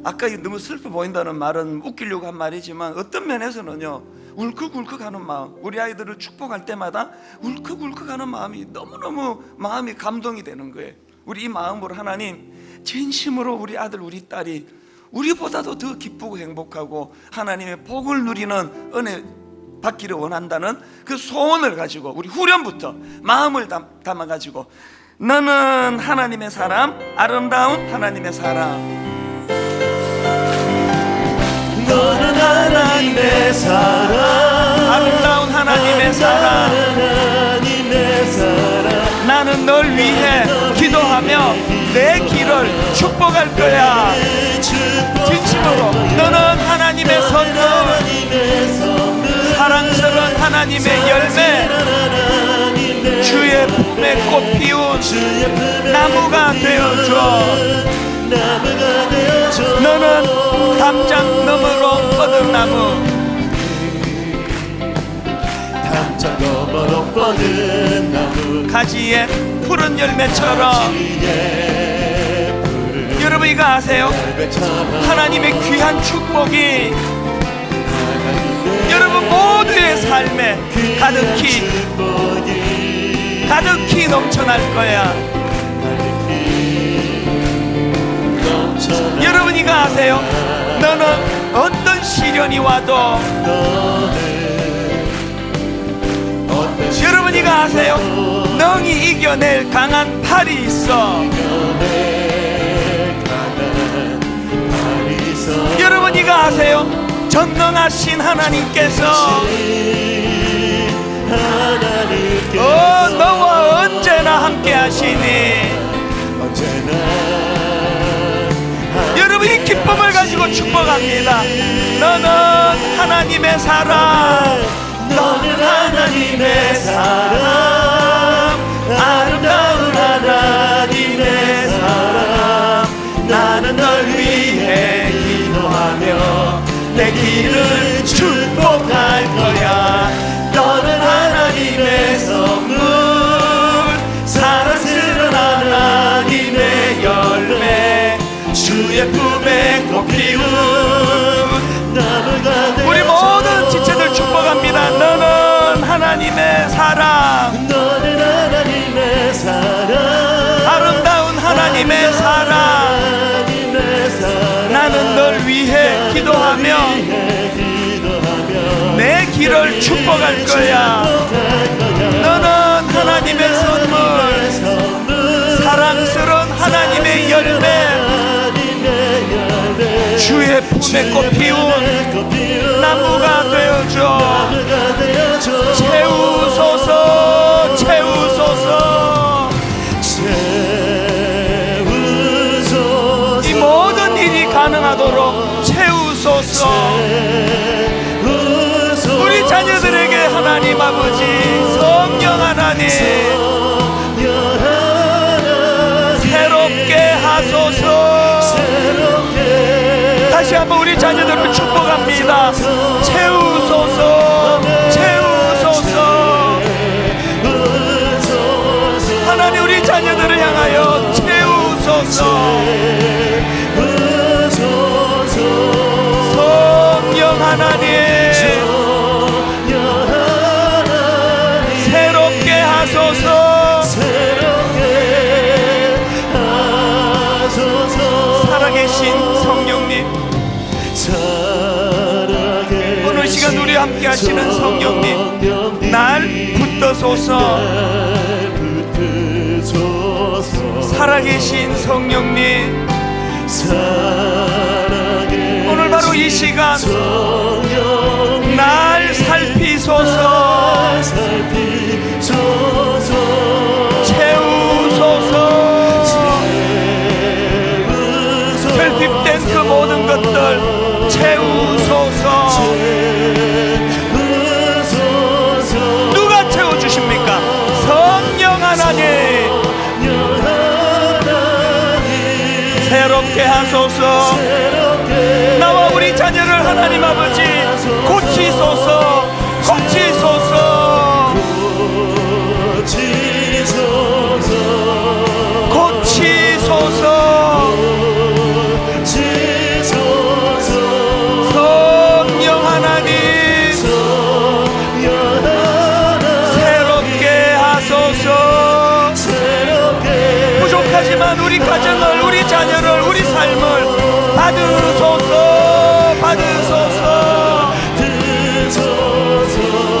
아까 너무 슬퍼 보인다는 말은 웃기려고 한 말이지만 어떤 면에서는요 울컥울컥하는 마음, 우리 아이들을 축복할 때마다 울컥울컥하는 마음이 너무너무 마음이 감동이 되는 거예요. 우리 이 마음으로 하나님 진심으로 우리 아들 우리 딸이 우리보다도 더 기쁘고 행복하고 하나님의 복을 누리는 은혜 받기를 원한다는 그 소원을 가지고 우리 후렴부터 마음을 담아가지고, 너는 하나님의 사람, 아름다운 하나님의 사람, 너는 하나님의 사랑, 아름다운 하나님의 사랑, 하나님의 사랑. 나는 널 위해 기도하며 내 길을 축복할 거야. 진심으로 너는 하나님의 선물, 사랑스러운 하나님의 열매, 주의 품에 꽃 피운 나무가 되어줘. 너는 담장 너머로 뻗은 나무, 담장 너머로 뻗은 나무, 가지에 푸른 열매처럼. 여러분 이거 아세요? 하나님의 귀한 축복이 여러분 모두의 삶에 가득히 넘쳐날 거야. 여러분 이거 아세요? 너는 어떤 시련이 와도, 여러분 이거 아세요? 능히 이겨낼 강한 팔이 있어. 여러분 이거 아세요? 전능하신 하나님께서 너와 언제나 함께 하시니. 여러분 이 기쁨을 가지고 축복합니다. 너는 하나님의 사랑, 너는 하나님의 사랑, 아름다운 하나님의 사랑. 나는 널 위해 기도하며 내 길을 축복할 거야. 너는 하나님의 선물, 사랑스러운 하나님의 열매, 주의 품에 꽃 피운 우리 모든 지체들 축복합니다. 너는 하나님의 사랑, 너는 하나님의 사랑, 아름다운 하나님의 사랑. 나는 널 위해 기도하며 내 길을 축복할 거야. 너는 하나님의 선물, 사랑스러운 하나님의 열매, 주의 품에 꽃 피운 나무가 되어줘. 채우소서, 채우소서. 이 모든 일이 가능하도록 채우소서. 우리 자녀들에게 하나님 아버지, 성령 하나님 새롭게 하소서. 다시 한번 우리 자녀들을 축복합니다. 채우소서, 채우소서. 하나님 우리 자녀들을 향하여 채우소서. 성령 하나님 새롭게 하소서. 우리와 함께 하시는 성령님, 날 붙드소서. 살아계신 성령님, 오늘 바로 이 시간 날 살피소서. 채우소서. 결핍된 그 모든 것들 채우소서. 누가 채워주십니까? 성령 하나님, 새롭게 하소서. 나와 우리 자녀를 하나님 아버지 고치소서. 고치소서. 고치소서. 성령 하나님, 새롭게 하소서. 부족하지만 우리 가정을, 우리 자녀를, 우리 삶을 받으소서. 받으소서.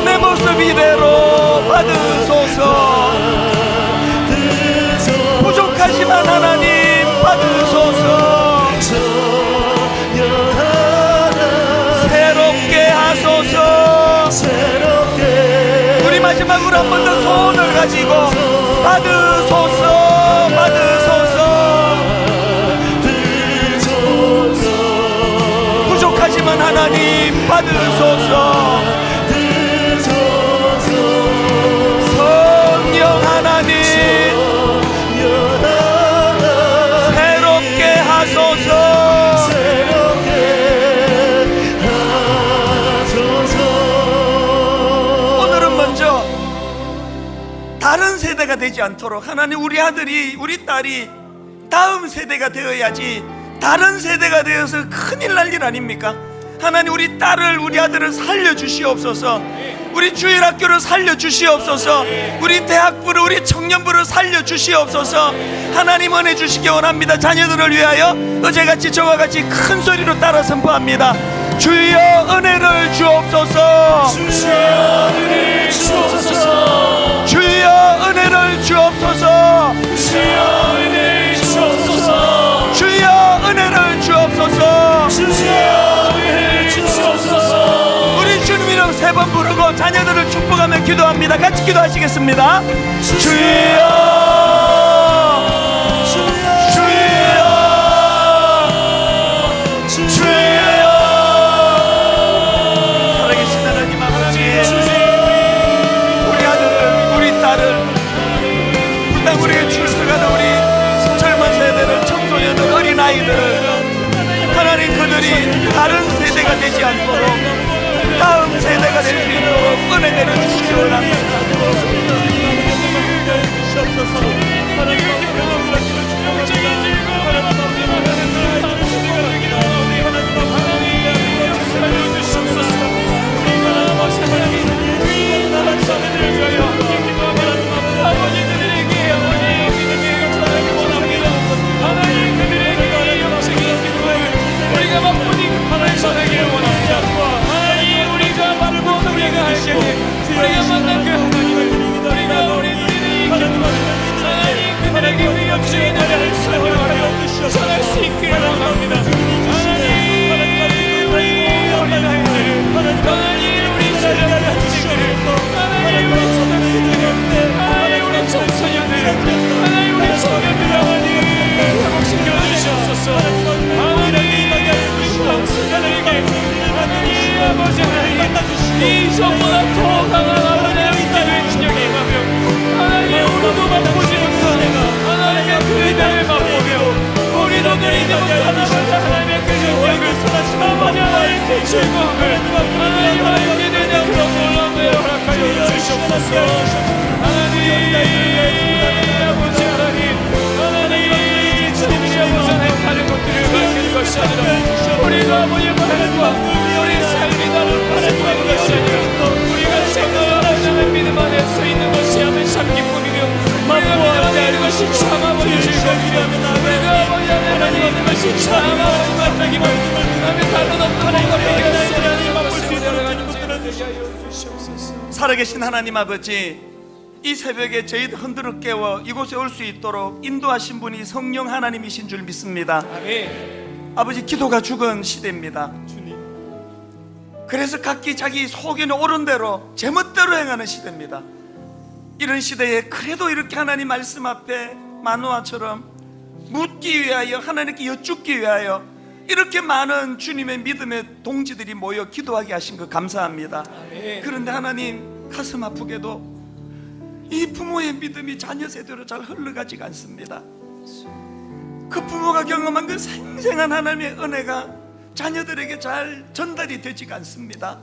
내 모습 이대로 받으소서. 부족하지만 하나님 받으소서. 새롭게 하소서. 우리 마지막으로 한 번 더 손을 가지고 받으소서. 받으소서. 부족하지만 하나님 받으소서. 성령 하나님, 새롭게 하소서. 오늘은 먼저 다른 세대가 되지 않도록 하나님, 우리 아들이, 우리 딸이 다음 세대가 되어야지 다른 세대가 되어서 큰일 날 일 아닙니까? 하나님, 우리 딸을, 우리 아들을 살려주시옵소서. 우리 주일학교를 살려주시옵소서. 우리 대학부를, 우리 청년부를 살려주시옵소서. 하나님 은혜 주시기 원합니다. 자녀들을 위하여 어제같이 저와 같이 큰 소리로 따라 선포합니다. 주여 은혜를 주옵소서. 주여 은혜를 주옵소서. 주여 은혜를 주옵소서. 주여 은혜를 주옵소서. 주여 은혜를 주옵소서. 주여 은혜를 주옵소서. 우리 주님 이름 세 번 부르고 자녀들을 축복하며 기도합니다. 같이 기도하시겠습니다. 주여, 하나님, 그들이 다른 세대가 되지 않도록 다음 세대가 될 수 있도록 은혜 내려주시기 원합니다. 우리가 만난 그 하나님을 우리가 우리 눈에 익혀두고 하나님 그들에게 그 역주의 나라를 설명하며 전할 수 있기를 원합니다. 하나님, 우리 어린아이들, 하나님 우리 젊은 학생들, 하나님 우리 초등학생들, 하나님 우리 청소년들, 하나님 우리 청년들, 하나님 회복시켜 주시옵소서. 하나님 우리 당신들에게 하나님 아버지 하나님 이 전보다 더 강한 하나님의 믿음의 진영에 임하며 하나님 우리도 맛보지 못한 하나님의 그 은혜를 맛보며 우리도 누리지 못한 하나님의 그 능력을 아버지 하나님 그 즐거움을 하나님 알게 되는 그런 놀라운 은혜를 허락하여 주시옵소서. 하나님 아버지 하나님 주님이 아버지 하나님 다른 것들을 밝히는 것이 아니라 우리가 아버지의 바람과 우리 삶이 다른 것을 보는 것이 아니라 우리가 생각하는 믿음 안에 서 있는 것이 아멘 참 기쁨이며 우리가 믿음 안에 있는 것이 참 아버지 즐거움이며 우리가 아버지 안에 하나님 있는 것이 참 아버지 만나기만 아멘 다른 어떤 뭔가 믿음을 하나님 맛볼 수 있도록 하나님 되게 하여 주시옵소서. 살아계신 하나님 아버지, 이 새벽에 저희들 흔들어 깨워 이곳에 올 수 있도록 인도하신 분이 성령 하나님이신 줄 믿습니다. 아멘. 아버지, 기도가 죽은 시대입니다. 주님. 그래서 각기 자기 속에 옳은 대로 제멋대로 행하는 시대입니다. 이런 시대에 그래도 이렇게 하나님 말씀 앞에 마노아처럼 묻기 위하여, 하나님께 여쭙기 위하여 이렇게 많은 주님의 믿음의 동지들이 모여 기도하게 하신 거 감사합니다. 아멘. 그런데 하나님, 가슴 아프게도 이 부모의 믿음이 자녀 세대로 잘 흘러가지가 않습니다. 그 부모가 경험한 그 생생한 하나님의 은혜가 자녀들에게 잘 전달이 되지가 않습니다.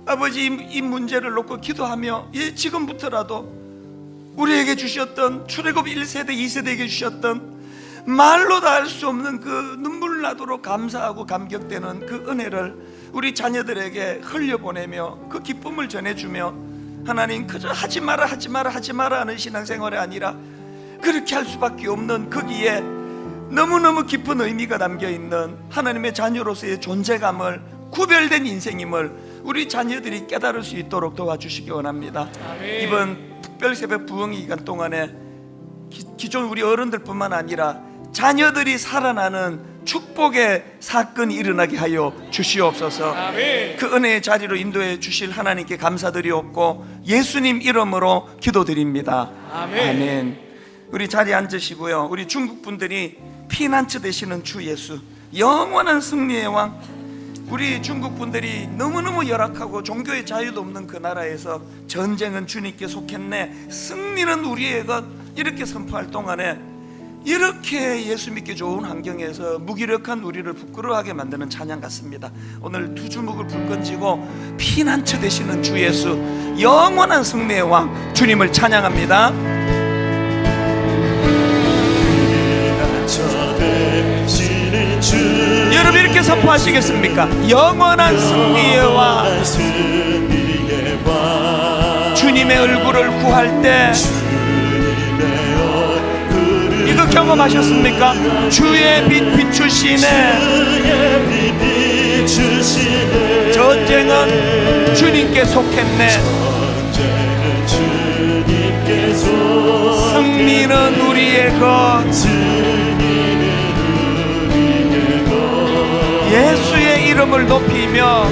아버지, 이 문제를 놓고 기도하며 지금부터라도 우리에게 주셨던 출애굽 1세대 2세대에게 주셨던 말로 다 할 수 없는 그 눈물 나도록 감사하고 감격되는 그 은혜를 우리 자녀들에게 흘려보내며 그 기쁨을 전해주며, 하나님, 그저 하지 마라 하는 신앙생활이 아니라 그렇게 할 수밖에 없는 거기에 너무너무 깊은 의미가 담겨있는 하나님의 자녀로서의 존재감을, 구별된 인생임을 우리 자녀들이 깨달을 수 있도록 도와주시기 원합니다. 아멘. 이번 특별 새벽 부흥 기간 동안에 기존 우리 어른들뿐만 아니라 자녀들이 살아나는 축복의 사건이 일어나게 하여 주시옵소서. 아멘. 그 은혜의 자리로 인도해 주실 하나님께 감사드리옵고 예수님 이름으로 기도드립니다. 아멘. 아멘. 우리 자리에 앉으시고요. 우리 중국 분들이 피난처 되시는 주 예수, 영원한 승리의 왕, 우리 중국 분들이 너무너무 열악하고 종교의 자유도 없는 그 나라에서 전쟁은 주님께 속했네, 승리는 우리의 것, 이렇게 선포할 동안에 이렇게 예수 믿기 좋은 환경에서 무기력한 우리를 부끄러워하게 만드는 찬양 같습니다. 오늘 두 주먹을 불끈쥐고 피난처 되시는 주 예수, 영원한 승리의 왕 주님을 찬양합니다. 여러분 이렇게 선포하시겠습니까? 영원한 승리의 왕, 주님의 얼굴을 구할 때 이거 경험하셨습니까? 주의 빛 비추시네. 전쟁은 주님께 속했네. 승리는 우리의 것. 예수의 이름을 높이며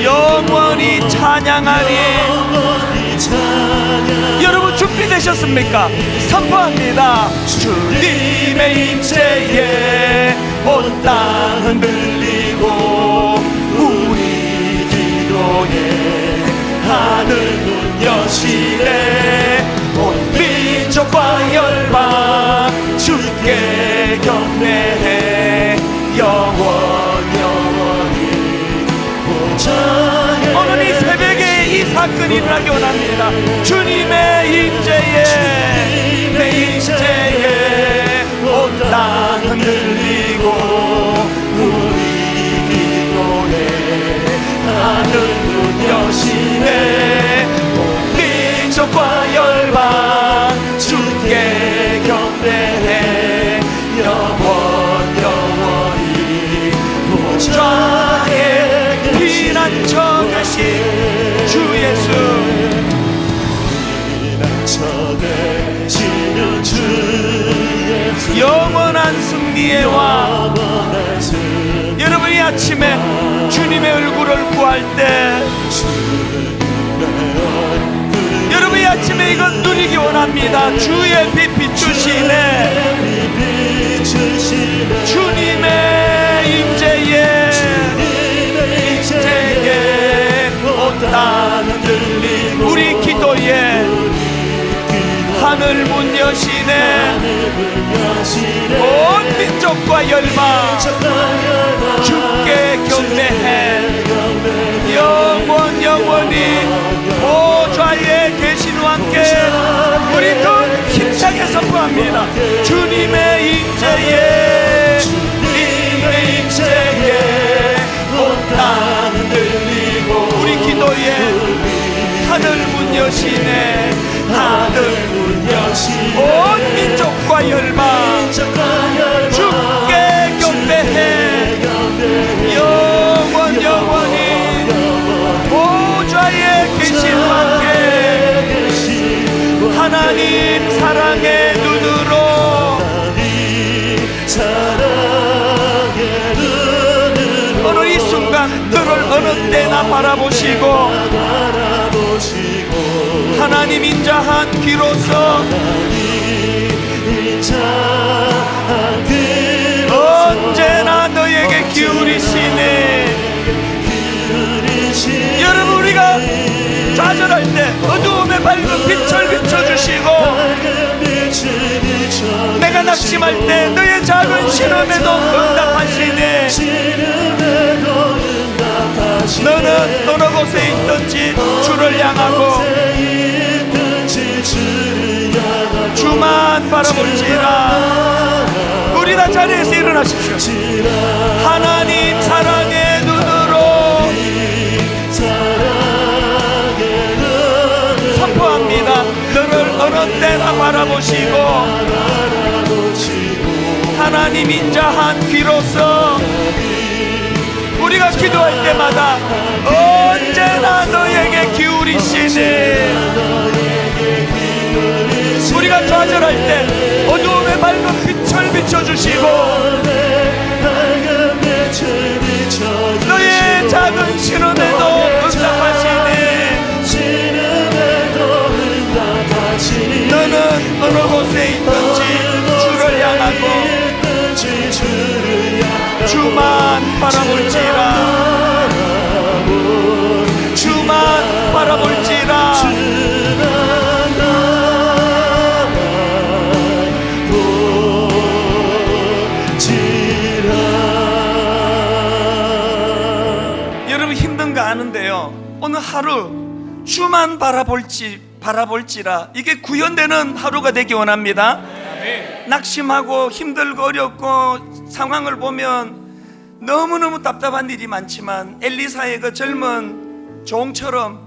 영원히 찬양하리. 여러분 준비되셨습니까? 선포합니다. 주님의 임재에 온 땅 흔들리고 우리 기도에 하늘 문 여시네. 온 민족과 열방 주께 경배해 영원히 오늘 이 새벽에 이 사건이 일어나기 원합니다. 주님의 임재에 온 땅 흔들리고 우리 기도에 하늘 문 여시네. 온 민족과 열방 주께 경배해 영원히 보좌에 피난처 되신 주 예수, 영원한 승리의 왕. 여러분 이 아침에 주님의 얼굴을 구할 때, 여러분 이 아침에 이건 누리기 원합니다. 주의 빛 비추시네. 주님의 임재에 온 땅 흔들리고 우리 기도에 하늘 문 여시네. 온 민족과 열방 주께 경배해 영원히 보좌에 계신 왕께 우리 더 힘차게 선포합니다. 주님의 임재에 온 땅 흔들리고 우리 기도에 하늘 문 여시네. 하늘 문 여시네. 온 민족과 열방 주께 경배해 계신 관계, 하나님 사랑의 눈으로 어느 이 순간 너를 어느 때나 바라보시고 하나님 인자한 귀로서 언제나 너에게 기울이시네. 여러분, 우리가 좌절할 때 어두움의 밝은 빛을 비춰주시고 내가 낙심할 때 너의 작은 신음에도 응답하시네. 너는 어느 곳에 있든지 주를 향하고 주만 바라볼지라. 우리 다 자리에서 일어나십시오. 하나님 사랑의 눈으로 선포합니다. 너를 어느 때나 바라보시고 하나님 인자한 귀로서 우리가 기도할 때마다 언제나 너에게 기울이시네. 우리가 좌절할 때 어두움의 밝은 빛을 비춰주시고 너의 작은 신음에도 응답하시네. 너는 어느 곳에 있든지 주를 향하고 주만 바라볼지라. 주만 바라볼지라. 여러분, 힘든 거 아는데요, 오늘 하루 주만 바라볼지라, 이게 구현되는 하루가 되기 원합니다. 낙심하고 힘들고 어렵고 상황을 보면 너무너무 답답한 일이 많지만 엘리사의 그 젊은 종처럼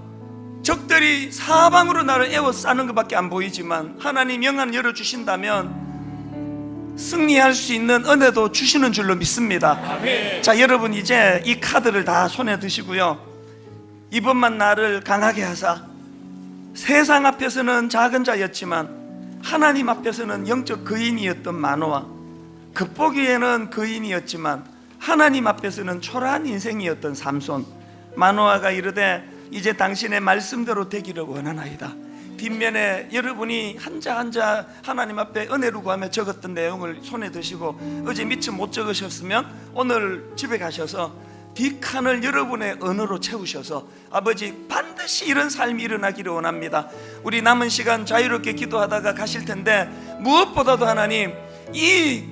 적들이 사방으로 나를 에워싸는 것밖에 안 보이지만 하나님 영안을 열어주신다면 승리할 수 있는 은혜도 주시는 줄로 믿습니다. 자, 여러분, 이제 이 카드를 다 손에 드시고요, 이번만 나를 강하게 하사. 세상 앞에서는 작은 자였지만 하나님 앞에서는 영적 거인이었던 마노아, 겉보기에는 거인이었지만 하나님 앞에서는 초라한 인생이었던 삼손. 마노아가 이르되 이제 당신의 말씀대로 되기를 원하나이다. 뒷면에 여러분이 한자 한자 하나님 앞에 은혜를 구하며 적었던 내용을 손에 드시고 어제 미처 못 적으셨으면 오늘 집에 가셔서 뒷칸을 여러분의 언어로 채우셔서 아버지 반드시 이런 삶이 일어나기를 원합니다. 우리 남은 시간 자유롭게 기도하다가 가실 텐데 무엇보다도 하나님, 이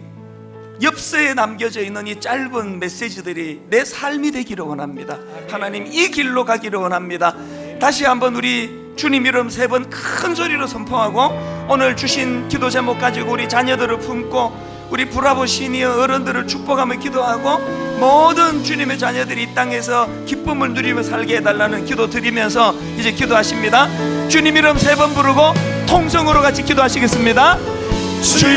엽서에 남겨져 있는 이 짧은 메시지들이 내 삶이 되기를 원합니다. 하나님, 이 길로 가기를 원합니다. 다시 한번 우리 주님 이름 3번 큰 소리로 선포하고 오늘 주신 기도 제목 가지고 우리 자녀들을 품고 우리 브라보 시니어 어른들을 축복하며 기도하고 모든 주님의 자녀들이 이 땅에서 기쁨을 누리며 살게 해달라는 기도 드리면서 이제 기도하십니다. 주님 이름 3번 부르고 통성으로 같이 기도하시겠습니다. 주여,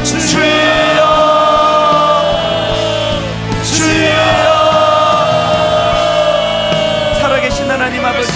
주여, 주여. 살아계신 하나님 아버지,